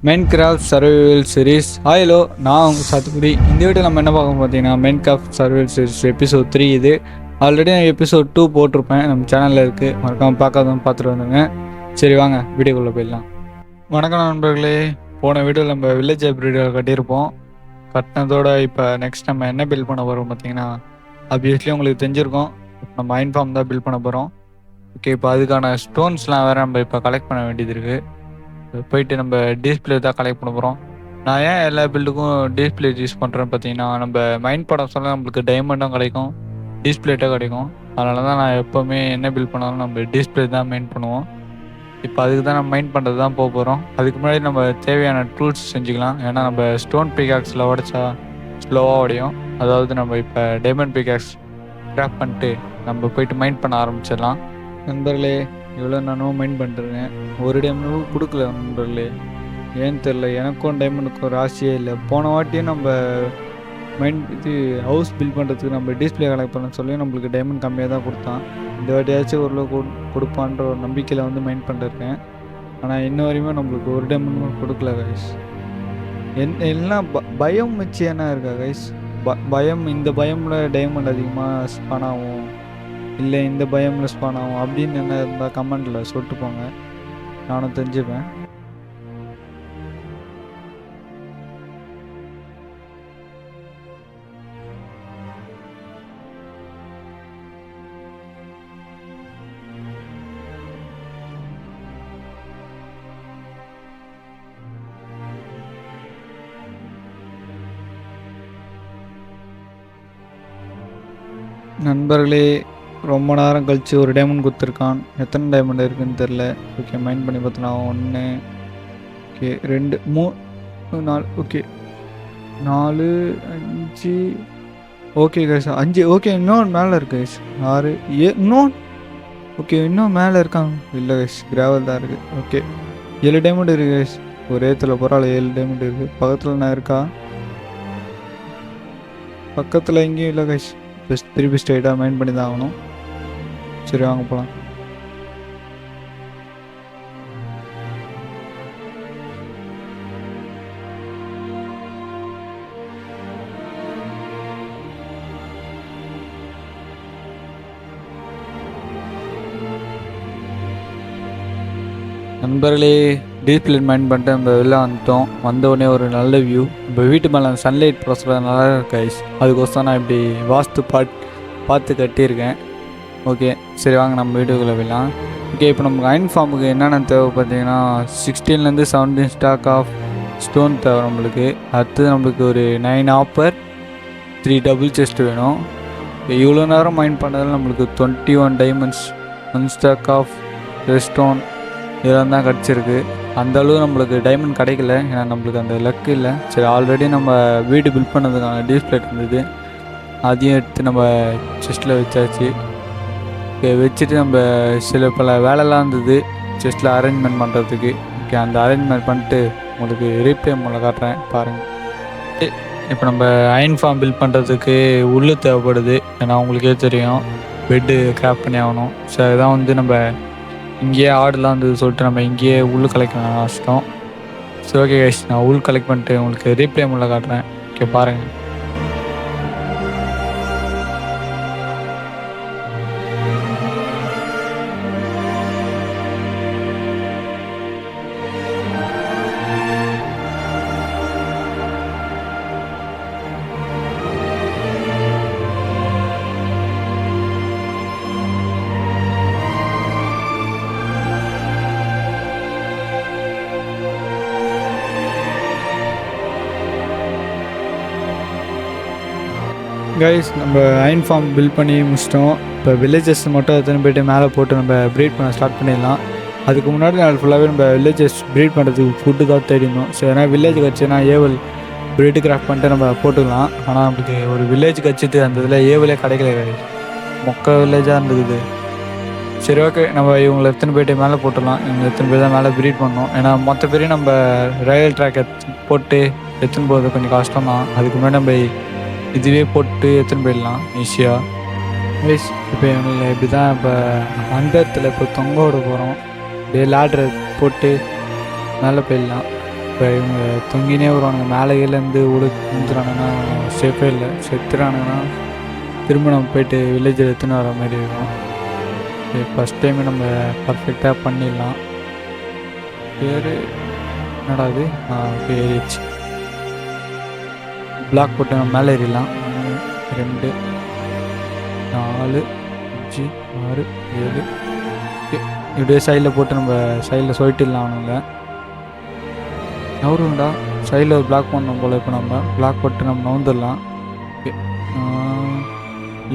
Minecraft survival series. Hello, நான் உங்கள் சாத்துக்குடி. இந்த வீடியோ நம்ம என்ன பார்க்க பார்த்தீங்கன்னா மைன்கிராஃப்ட் சர்வைவல் சீரிஸ் எபிசோட் 3 இது. ஆல்ரெடி நான் எபிசோட் 2 போட்டிருப்பேன், நம்ம சேனலில் இருக்குது, மறக்காமல் பார்க்காதவங்க பார்த்துட்டு வந்துங்க. சரி வாங்க வீடியோக்குள்ளே போயிடலாம். வணக்கம் நண்பர்களே. போன வீடியோவில் நம்ம வில்லேஜ் ஹைப்ரிட் கட்டியிருப்போம். கட்டினதோட இப்போ நெக்ஸ்ட் நம்ம என்ன பில்ட் பண்ண போகிறோம் பார்த்தீங்கன்னா, ஆப்வியஸ்லி உங்களுக்கு தெரிஞ்சிருக்கோம், நம்ம மைன் ஃபார்ம் தான் பில்ட் பண்ண போகிறோம். ஓகே, இப்போ அதுக்கான ஸ்டோன்ஸ்லாம் வேறு நம்ம இப்போ கலெக்ட் பண்ண வேண்டியது இருக்குது. போயிட்டு நம்ம டிஸ்பிளே தான் கலெக்ட் பண்ண போகிறோம். நான் ஏன் எல்லா பில்டுக்கும் டிஸ்பிளே யூஸ் பண்ணுறேன்னு பார்த்தீங்கன்னா, நம்ம மைண்ட் படம் சொல்ல நம்மளுக்கு டைமண்டும் கிடைக்கும், டிஸ்பிளேட்டும் கிடைக்கும். அதனால தான் நான் எப்போவுமே என்ன பில்ட் பண்ணாலும் நம்ம டிஸ்பிளே தான் மெயின் பண்ணுவோம். இப்போ அதுக்கு தான் நம்ம மைண்ட் பண்ணுறது தான் போக போகிறோம். அதுக்கு முன்னாடி நம்ம தேவையான டூல்ஸ் செஞ்சுக்கலாம். ஏன்னா நம்ம ஸ்டோன் பிகாக்ஸில் உடைச்சா ஸ்லோவாக உடையும். அதாவது நம்ம இப்போ டைமண்ட் பிகாக்ஸ் கிராஃப்ட் பண்ணிட்டு நம்ம போயிட்டு மைண்ட் பண்ண ஆரம்பிச்சிடலாம். நண்பர்களே, இவ்வளோ நானும் மைண்ட் பண்ணுறேன், ஒரு டைமண்டும் கொடுக்கல நண்பர்களே. ஏன்னு தெரில, எனக்கும் டைமண்டுக்கும் ராசியே இல்லை. போன வாட்டியும் நம்ம மைண்ட் ஹவுஸ் பில்ட் பண்ணுறதுக்கு நம்ம டிஸ்பிளே கலெக்ட் பண்ண சொல்லி நம்மளுக்கு டைமண்ட் கம்மியாக தான் கொடுத்தான். இந்த வாட்டியாச்சும் ஓரளவு கொடுப்பான்ற ஒரு நம்பிக்கையில் மைண்ட் பண்ணிருக்கேன். ஆனால் இன்ன வரையுமே நம்மளுக்கு ஒரு டைமண்டும் கொடுக்கல கைஸ். எல்லாம் பயம் வச்சு என்ன இருக்கா கைஸ்? பயம், இந்த பயமில் டைமண்ட் அதிகமாக ஸ்பான் ஆகும், இல்லை இந்த பயமில் ஸ்பான் ஆகும் அப்படின்னு என்ன இருந்தால் கமெண்டில் சொல்லிட்டு போங்க, நானும் தெரிஞ்சுப்பேன். நண்பர்களே, ரொம்ப நேரம் கழித்து ஒரு டைமண்ட் கொடுத்துருக்கான். எத்தனை டைமண்ட் இருக்குதுன்னு தெரில. ஓகே, மைண்ட் பண்ணி பார்த்தோன்னா 1, okay 2, 3, 4, okay 4, 5, okay guys 5. Okay, இன்னும் மேலே இருக்கு கைஸ் 6, 7, இன்னும் ஓகே இன்னும் மேலே இருக்காங்க. இல்லை கைஸ், கிராவல் தான் இருக்குது. ஓகே 7 டைமண்ட் இருக்குது கைஸ். ஒரே இடத்துல பரவாயில்ல, 7 டைமண்ட் இருக்குது. பக்கத்தில் நான் இருக்கா? பக்கத்தில் எங்கேயும் இல்லை கைஸ். திருப்பி ஸ்ட்ரைட்டாக மைண்ட் பண்ணி தான் ஆகணும். சரி வாங்க போகலாம். நண்பர்களே, டிஸ்பிளே மைண்ட் பண்ணிட்டு நம்ம வெளில வந்துட்டோம். வந்தவுடனே ஒரு நல்ல வியூ. இப்போ வீட்டு மேலே அந்த சன்லைட் ப்ராசஸ் நல்லா இருக்கு ஐஸ். அதுக்கோசம் நான் இப்படி வாஸ்து பார்த்து கட்டியிருக்கேன். ஓகே சரி வாங்க நம்ம வீட்டுக்குள்ளே போயிடலாம். ஓகே, இப்போ நமக்கு அயன் ஃபார்முக்கு என்னென்ன தேவை பார்த்தீங்கன்னா, 16லேருந்து 17 ஸ்டாக் ஆஃப் ஸ்டோன் தேவை நம்மளுக்கு. அடுத்தது நம்மளுக்கு ஒரு 9 ஆப்பர், 3 டபுள் செஸ்ட் வேணும். இவ்வளோ நேரம் மைண்ட் பண்ணதில் நம்மளுக்கு 21 டைமண்ட்ஸ், 1 ஸ்டாக் ஆஃப் ரெஸ்டோன் இதெல்லாம் தான் கிடச்சிருக்கு. அந்தளவு நம்மளுக்கு டைமண்ட் கிடைக்கல, ஏன்னா நம்மளுக்கு அந்த லக்கு இல்லை. சரி, ஆல்ரெடி நம்ம வீடு பில்ட் பண்ணதுக்கான டிஸ்பிளே இருந்தது, அதையும் எடுத்து நம்ம செஸ்ட்டில் வச்சாச்சு. வச்சுட்டு நம்ம சில பல வேலைலாம் இருந்தது செஸ்ட்டில் அரேஞ்ச்மெண்ட் பண்ணுறதுக்கு. ஓகே, அந்த அரேஞ்ச்மெண்ட் பண்ணிட்டு உங்களுக்கு ரீப்ளே மூலம் காட்டுறேன் பாருங்கள். இப்போ நம்ம அயன் ஃபார்ம் பில்ட் பண்ணுறதுக்கு உள்ளு தேவைப்படுது, ஏன்னா உங்களுக்கே தெரியும் பெட்டு கிராஃப்ட் பண்ணி ஆகணும். ஸோ அதுதான் வந்து நம்ம இங்கேயே ஆடுலாம் இருந்தது சொல்லிட்டு நம்ம இங்கேயே உள் கலெக்ட் பண்ண ஆரம்பிச்சிட்டோம். சரி ஓகே கைஸ், நான் உள் கலெக்ட் பண்ணிட்டு உங்களுக்கு ரீப்ளே மூலம் காட்டுறேன். ஓகே பாருங்கள். கைஸ், நம்ம அயன் ஃபார்ம் பில்ட் பண்ணி முடிச்சிட்டோம். இப்போ வில்லேஜஸ் மட்டும் எத்தனை போய்ட்டு மேலே போட்டு நம்ம ப்ரீட் பண்ண ஸ்டார்ட் பண்ணிடலாம். அதுக்கு முன்னாடி நாள் ஃபுல்லாகவே நம்ம வில்லேஜஸ் ப்ரீட் பண்ணுறதுக்கு ஃபுட்டு தான் தேடினோம். ஸோ ஏன்னா வில்லேஜ் கட்சினா ஏவல் ப்ரீடு கிராஃப்ட் பண்ணிட்டு நம்ம போட்டுக்கலாம். ஆனால் நம்மளுக்கு ஒரு வில்லேஜ் கட்சிட்டு அந்த இதில் ஏவலே கிடைக்கல, மொக்க வில்லேஜாக இருந்துக்குது. சரி ஓகே, நம்ம இவங்களை எத்தனை போய்ட்டு மேலே போட்டுடலாம். இவங்க எத்தனை பேர் தான் மேலே ப்ரீட் பண்ணோம். ஏன்னா மொத்த பேரையும் நம்ம ரயில் ட்ராக் போட்டு எத்தனை போகிறது கொஞ்சம் கஷ்டம் தான். அதுக்கு முன்னாடி நம்ம இதுவே போட்டு எடுத்துன்னு போயிடலாம் ஈஸியாக. கைஸ், இப்போ இவங்களை இப்படி தான் இப்போ அந்தரத்தில் இப்போ தொங்க விட போகிறோம். அப்படியே லேட்ரு போட்டு மேலே போயிடலாம். இப்போ இவங்க தொங்கினே வருவானுங்க, மேலே கீழேருந்து விழுந்துறானுங்கன்னா சேஃபே இல்லை. செத்துறானுங்கன்னா திரும்ப நம்ம போயிட்டு வில்லேஜில் எடுத்துன்னு வர மாதிரி இருக்கும். ஃபஸ்ட் டைமே நம்ம பர்ஃபெக்டாக பண்ணிடலாம். பேர் என்னடா இது? ஏறிடுச்சு. பிளாக் போட்டு நம்ம மேலே ஏறிடலாம். 1 2 4 5 6 7 இப்படியே சைடில் போட்டு நம்ம சைடில் சொல்லிட்டுலாம் அவனுங்க. நவருண்டா சைடில் ஒரு பிளாக் பண்ணணும் போல். இப்போ நம்ம பிளாக் போட்டு நம்ம நவுந்துடலாம்.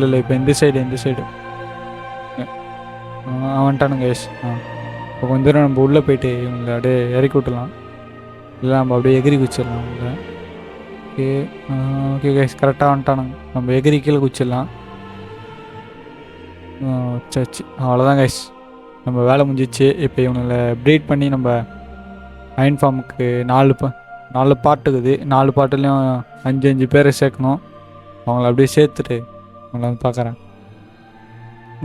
இல்லை இப்போ இந்த சைடு வந்துட்டானுங்க கைஸ். இப்போ கொஞ்ச தூரம் நம்ம உள்ளே போயிட்டு இவங்களை அப்படியே இறக்கி விட்டுலாம். இல்லை நம்ம அப்படியே எகிரி குச்சிடலாம் அவங்கள. ஓகே கைஸ், கரெக்டாக வந்துட்டானுங்க. நம்ம எகிரி கீழே குச்சிடலாம். சரி, அவ்வளோதான் கைஸ், நம்ம வேலை முடிஞ்சிச்சு. இப்போ இவங்களை ப்ரீட் பண்ணி நம்ம அயன் ஃபார்முக்கு 4 பாட்டுக்குது. 4 பாட்டுலேயும் 5 பேரை சேர்க்கணும். அவங்கள அப்படியே சேர்த்துட்டு அவங்கள வந்து பார்க்குறேன்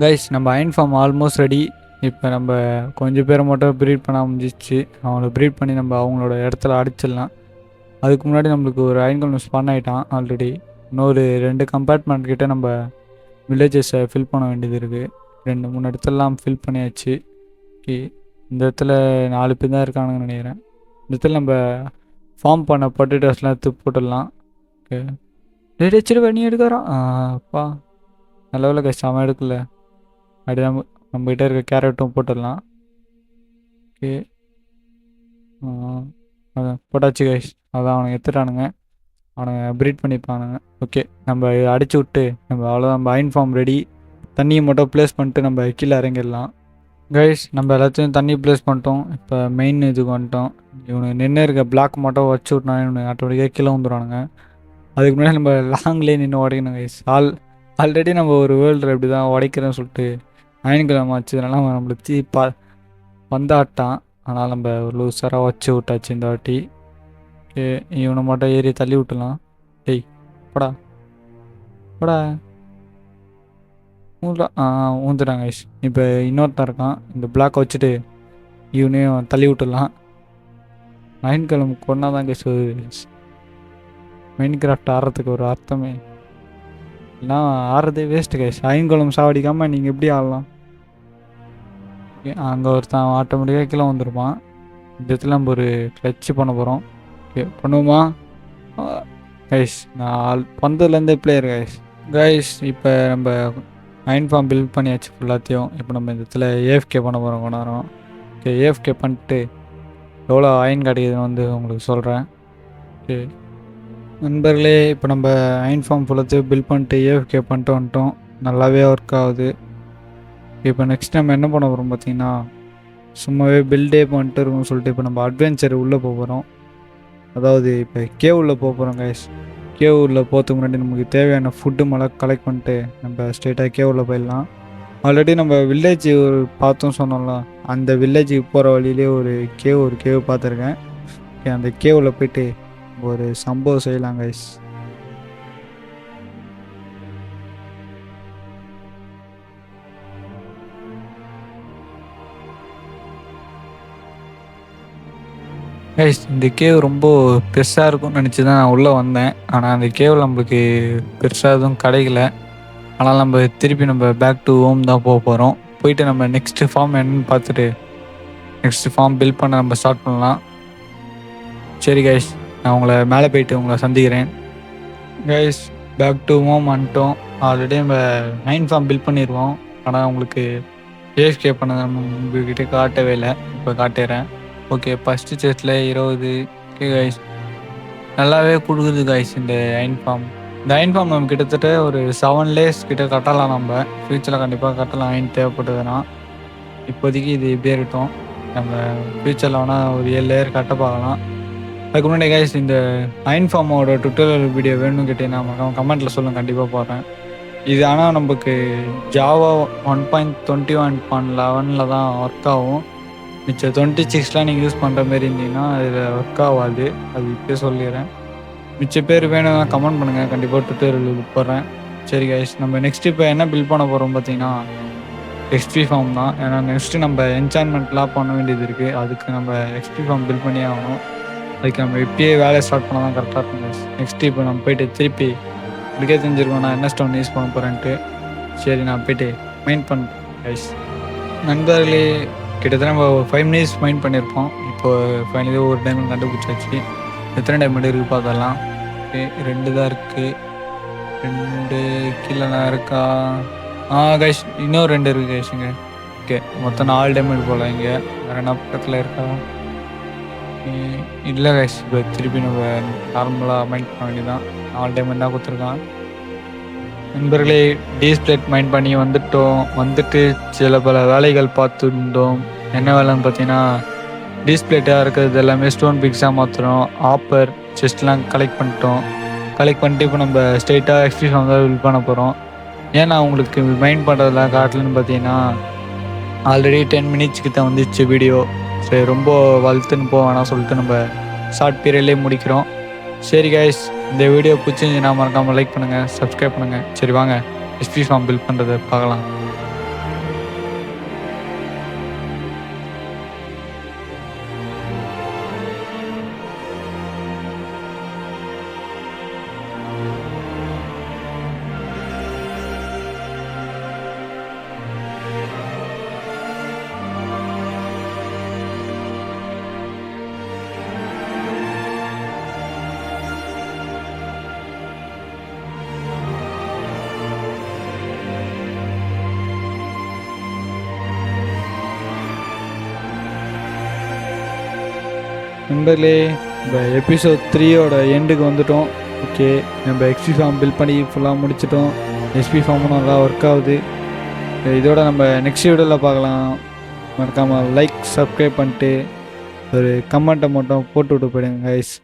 கைஸ். நம்ம அயன் ஃபார்ம் ஆல்மோஸ்ட் ரெடி. இப்போ நம்ம கொஞ்சம் பேரை மட்டும் ப்ரீட் பண்ண முடிஞ்சிச்சு. அவங்கள ப்ரீட் பண்ணி நம்ம அவங்களோட இடத்துல அடிச்சிடலாம். அதுக்கு முன்னாடி நம்மளுக்கு ஒரு அயன் கோலம் ஸ்பான் ஆகிட்டான் ஆல்ரெடி. இன்னொரு 2 கம்பார்ட்மெண்ட் கிட்டே நம்ம வில்லேஜஸை ஃபில் பண்ண வேண்டியது இருக்குது. 2-3 இடத்துலலாம் ஃபில் பண்ணியாச்சு. ஓகே, இந்த இடத்துல 4 பேர் தான் இருக்கானுங்கன்னு நினைக்கிறேன். இந்த இடத்துல நம்ம ஃபார்ம் பண்ண பொட்டேட்டோஸ்லாம் எடுத்து போட்டுடலாம். ஓகே, வச்சிருவ நீ எடுக்கிறான். அப்பா நல்ல வேலை கைஸ், அவன் எடுக்கல. அப்படியே நம்மகிட்ட இருக்க கேரட்டும் போட்டுடலாம். ஓகே, அதான் போட்டாச்சு கைஸ். அதான் அவனுங்க எடுத்துட்டானுங்க, அவனுங்க ப்ரீட் பண்ணிப்பானுங்க. ஓகே, நம்ம அடிச்சு விட்டு நம்ம அவ்வளோதான், நம்ம அயன் ஃபார்ம் ரெடி. தண்ணியை மட்டும் ப்ளேஸ் பண்ணிட்டு நம்ம கீழே இறங்கிடலாம் கைஸ். நம்ம எல்லாத்தையும் தண்ணி ப்ளேஸ் பண்ணிட்டோம். இப்போ மெயின் இதுக்கு வந்துட்டோம். இவனுக்கு நின்று இருக்க பிளாக் மட்டும் வச்சு விட்டோம். இவனுக்கு ஆட்டோமேட்டிக்காக கீழே வந்துடுவானுங்க. அதுக்கு முன்னாடி நம்ம லாங்லேயே நின்று உடைக்கணும் கைஸ். ஆல்ரெடி நம்ம ஒரு வேர்ல்டில் இப்படி தான் உடைக்கிறேன்னு சொல்லிட்டு அயன் கிழமை வச்சதுனால அவன் நம்மளுக்கு வந்தாட்டான். ஆனால் நம்ம ஒரு லூஸராக வச்சு விட்டாச்சு இந்த வாட்டி. ஓகே, இவனை மட்டும் ஏறி தள்ளி விட்டுலாம். டேய் போடா போடா ஊந்துட்டாங்க கைஸ். இப்போ இன்னொருத்தன் இருக்கான், இந்த பிளாக் வச்சுட்டு இவனையும் தள்ளி விட்டுடலாம். அயன் கிழமை கொண்டா தான் கைஸ் மைன் கிராஃப்ட் ஆடுறதுக்கு ஒரு அர்த்தமே. இல்லைனா ஆடுறதே வேஸ்ட்டு கைஸ். அயன் கோலம் சாவடிக்காமல் நீங்கள் எப்படி ஆடலாம்? ஓகே, அங்கே ஒருத்தன் ஆட்டோமேட்டிக்காக கீழே வந்துருப்பான். இந்த இடத்துல நம்ம ஒரு கிளச்சு பண்ண போகிறோம். ஓகே, பண்ணுவோமா கைஸ்? நான் வந்ததுலேருந்தே பிளேயர் கைஸ். இப்போ நம்ம அயன் ஃபார்ம் பில்ட் பண்ணியாச்சு ஃபுல்லாத்தையும். இப்போ நம்ம இந்த இடத்துல ஏஎஃப்கே பண்ண போகிறோம் கொஞ்ச நேரம். ஓகே, ஏஎஃப்கே பண்ணிட்டு எவ்வளோ அயன் கிடைக்குதுன்னு வந்து உங்களுக்கு சொல்கிறேன். ஓகே நண்பர்களே, இப்போ நம்ம அயன் ஃபார்ம் ஃபுல்லாத்தையும் பில்ட் பண்ணிட்டு ஏஎஃப்கே பண்ணிட்டு வந்துட்டோம். நல்லாவே ஒர்க் ஆகுது. இப்போ நெக்ஸ்ட் நம்ம என்ன பண்ண போகிறோம் பார்த்தீங்கன்னா, சும்மாவே பில்டே பண்ணிட்டு இருக்கோம்னு சொல்லிட்டு இப்போ நம்ம அட்வென்ச்சர் உள்ளே போக போகிறோம். அதாவது இப்போ கேவ் உள்ளே போக போகிறோம் கைஸ். கேவ் உள்ளே போகிறதுக்கு முன்னாடி நமக்கு தேவையான ஃபுட்டு மேலே கலெக்ட் பண்ணிட்டு நம்ம ஸ்ட்ரெயிட்டாக கேவ் உள்ளே போயிடலாம். ஆல்ரெடி நம்ம வில்லேஜ் ஒரு பார்த்தோம் சொன்னோம்ல, அந்த வில்லேஜுக்கு போகிற வழியிலே ஒரு கேவ் பார்த்துருக்கேன். அந்த கேவில் போயிட்டு ஒரு சம்பவம் செய்யலாம் கைஸ். கைஸ், இந்த கேவ் ரொம்ப பெருசாக இருக்கும்னு நினச்சி தான் நான் உள்ளே வந்தேன். ஆனால் அந்த கேவில் நம்மளுக்கு பெருசாக எதுவும் கிடைக்கல. ஆனால் நம்ம திருப்பி நம்ம பேக் டு ஹோம் தான் போக போகிறோம். போயிட்டு நம்ம நெக்ஸ்ட்டு ஃபார்ம் என்னன்னு பார்த்துட்டு நெக்ஸ்ட்டு ஃபார்ம் பில்ட் பண்ண நம்ம ஸ்டார்ட் பண்ணலாம். சரி கைஸ், நான் உங்களை மேலே போயிட்டு உங்களை சந்திக்கிறேன். கைஸ், பேக் டு ஹோம் வந்துட்டோம். ஆல்ரெடி நம்ம 9 ஃபார்ம் பில்ட் பண்ணிடுவோம். ஆனால் உங்களுக்கு ஏஎஃப்கே பண்ண உங்ககிட்ட காட்டவே இல்லை. இப்போ காட்டுறேன். ஓகே, ஃபஸ்ட்டு செஸ்ட்டில் 20. ஓகே கைஸ், நல்லாவே கொடுக்குது கைஸ் இந்த அயன் ஃபார்ம். இந்த அயன் ஃபார்ம் நம்ம கிட்டத்தட்ட ஒரு 7 லேயர்ஸ் கிட்ட கட்டலாம். நம்ம ஃப்யூச்சரில் கண்டிப்பாக கட்டலாம் அயன் தேவைப்படுதுன்னா. இப்போதைக்கு இது இப்படியே இருக்கட்டும். நம்ம ஃப்யூச்சரில் வேணால் ஒரு 7 லேயர் கட்ட பார்க்கலாம். அதுக்கு முன்னாடி கைஸ், இந்த அயன் ஃபார்மோட டுட்டோரியல் வீடியோ வேணும்னு கேட்டீங்கன்னா கமெண்ட்டில் சொல்லுங்கள், கண்டிப்பாக போடுறேன். இது ஆனால் நமக்கு ஜாவா 1.21.11 தான் ஒர்க் ஆகும். மிச்சம் 26 நீங்கள் யூஸ் பண்ணுற மாரி இருந்தீங்கன்னா அதில் ஒர்க் ஆகாது. அது இப்போயே சொல்லிடுறேன். மிச்ச பேர் வேணும்னா கமெண்ட் பண்ணுங்கள், கண்டிப்பாக டுட்டோரியல் போடுறேன். சரி கைஸ், நம்ம நெக்ஸ்ட் இப்போ என்ன பில்ட் பண்ண போகிறோம் பார்த்தீங்கன்னா எக்ஸ்பி ஃபார்ம் தான். ஏன்னா நெக்ஸ்ட்டு நம்ம என்சான்மெண்ட்லாம் பண்ண வேண்டியது இருக்குது. அதுக்கு நம்ம எக்ஸ்பி ஃபார்ம் பில்ட் பண்ணியே ஆகணும். அதுக்கு நம்ம இப்பயே வேலையை ஸ்டார்ட் பண்ணால் தான் கரெக்டாக இருக்கும் கைஸ். நெக்ஸ்ட்டு இப்போ நம்ம போயிட்டு திருப்பி உங்களுக்கே தெரிஞ்சிருக்கோம் நான் என்ன ஸ்டோன் யூஸ் பண்ண போகிறேன்ட்டு. சரி நான் போயிட்டு மைண்ட் பண்ணுறேன் கைஸ். நண்பர்களே, கிட்டத்தட்ட நம்ம ஒரு 5 மினிட்ஸ் மைண்ட் பண்ணியிருப்போம். இப்போ ஃபைனலி ஒரு டைமண்ட் கண்டுபிடிச்சாச்சு. எத்தனை டைமண்ட் இருக்குது பார்த்தலாம். ஓகே 2 தான் இருக்குது. 2 கீழே நான் இருக்கா? கைஸ் இன்னும் 2 இருக்குது கைஸுங்க. ஓகே மொத்தம் 4 டைமண்ட் போல். இங்கே வேறு என்ன பக்கத்தில் இருக்கா? இல்லை கைஸ், இப்போ திருப்பி நம்ம நார்மலாக மைண்ட் பண்ண வேண்டியதான். 4 டைமண்ட் தான் கொடுத்துருக்கான். நண்பர்களே, டீஸ்பிளேட் மைண்ட் பண்ணி வந்துட்டு சில பல வேலைகள் பார்த்துருந்தோம். என்ன வேலைன்னு பார்த்தீங்கன்னா, டீஸ்பிளேட்டாக இருக்கிறது எல்லாமே ஸ்டோன் பிக்ஸாக மாற்றுறோம். ஆப்பர் செஸ்ட்லாம் கலெக்ட் பண்ணிட்டு இப்போ நம்ம ஸ்ட்ரெயிட்டாக எக்ஸ்பி ஃபார்ம் தான் பில் பண்ண போகிறோம். ஏன்னா உங்களுக்கு மைண்ட் பண்ணுறதுலாம் காட்டலன்னு பார்த்தீங்கன்னா ஆல்ரெடி 10 மினிட்ஸ் கிட்ட வந்துச்சு வீடியோ. சரி ரொம்ப வளர்த்துன்னு போவேணாம் சொல்லிட்டு நம்ம ஷார்ட் பீரியட்லேயே முடிக்கிறோம். சரி கைஸ், இந்த வீடியோ பிடிச்சிருந்துச்சுன்னா மறக்காமல் லைக் பண்ணுங்கள், சப்ஸ்கிரைப் பண்ணுங்கள். சரி வாங்க எஸ்பி ஃபார்ம் பில்ட் பண்ணுறதை பார்க்கலாம். நண்பர்களே, இந்த எபிசோட் 3யோட எண்டுக்கு வந்துட்டோம். ஓகே, நம்ம எக்ஸ்பி ஃபார்ம் பில்ட் பண்ணி ஃபுல்லாக முடிச்சிட்டோம். எஸ்பி ஃபார்மும் நல்லா ஒர்க் ஆகுது. இதோட நம்ம நெக்ஸ்ட் வீடியோவில் பார்க்கலாம். மறக்காமல் லைக் சப்ஸ்கிரைப் பண்ணிட்டு ஒரு கமெண்ட்டை மட்டும் போட்டு விட்டு போயிடுங்க கைஸ்.